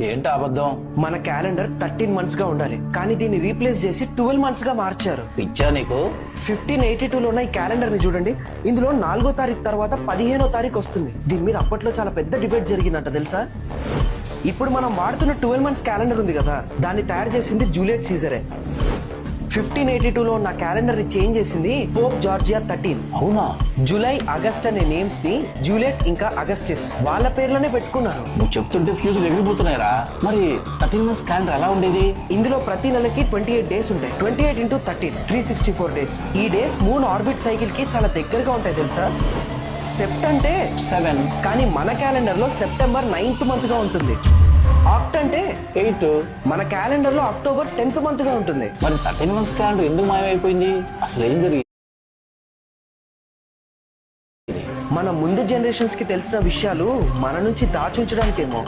ఏంటి అబద్ధం? మన క్యాలెండర్ 13 మంత్స్ గా ఉండాలి, కానీ దీన్ని రీప్లేస్ చేసి 12 మంత్స్ గా మార్చారు. పిచ్చా నీకు? 1582 లో ఉన్న ఈ క్యాలెండర్ ని చూడండి. ఇందులో 4వ తారీఖు తర్వాత 15వ తారీఖు వస్తుంది. దీని మీద అప్పట్లో చాలా పెద్ద డిబేట్ జరిగిందంట తెలుసా. ఇప్పుడు మనం వాడుతున్న 12 మంత్స్ క్యాలెండర్ ఉంది కదా, దాన్ని తయారు చేసింది జూలియట్ సీజరే. 1582 లో ఉన్న క్యాలెండర్ ని చేంజ్ చేసింది పోప్ జార్జియా 13. అవునా? జూలై, ఆగస్ట్ అనే నేమ్స్ ని జూలియట్ ఇంకా అగస్టిస్ వాళ్ళ పేర్లోనే పెట్టుకున్నారు. నువ్వు చెప్తుంటే ఫ్యూజులు ఎగిరిపోతున్నాయిరా. మరి 13 మంత్స్ క్యాలెండర్ ఎలా ఉండేది? ఇందులో ప్రతి నెలకి 28 డేస్ ఉంటాయి. 28 ఇంటూ 13 364 డేస్. ఈ డేస్ మూన్ ఆర్బిట్ సైకిల్ కి చాలా దగ్గరగా ఉంటాయి తెలుసా. సెప్ట్ అంటే 7, కానీ మన క్యాలెండర్ లో సెప్టెంబర్ 9th మంత్ గా ఉంటుంది. ఆక్ట్ అంటే 8. మన క్యాలెండర్ లో అక్టోబర్ 10th మంత్ గా ఉంటుంది. మరి 13 మంత్స్ క్యాలెండర్ ఎందుకు మాయమైపోయింది? అసలు ఏం జరిగింది? మన ముందు జనరేషన్స్ కి తెలిసిన విషయాలు మన నుంచి దాచుంచడానికేమో.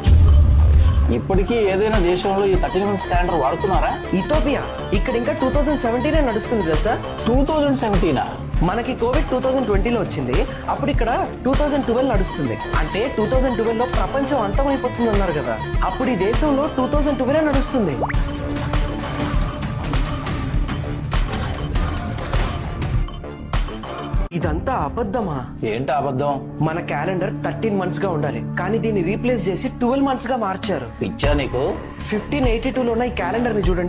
ఇప్పటికీ ఏదైనా దేశంలో ఈ 13 మంత్స్ క్యాలెండర్ వాడుతున్నారా? ఇథోపియా ఇక్కడ ఇంకా 2017 నడుస్తుంది తెలుసా. 2017? మనకి కోవిడ్ 2020లో వచ్చింది. అప్పుడు ఇక్కడ 2012 నడుస్తుంది. అంటే 2012 లో ప్రపంచం అంతమైపోతుంది అన్నారు కదా, అప్పుడు ఈ దేశంలో 2012 నడుస్తుంది. ఇదంతా అబద్ధమా? ఏంటి అబద్ధం? మన క్యాలెండర్ 13 మంత్స్ గా ఉండాలి, కానీ దీన్ని రీప్లేస్ చేసి 12 మంత్స్ గా మార్చారు. పిచ్చా నీకు? 1582 లో ఉన్న ఈ క్యాలెండర్ ని చూడండి.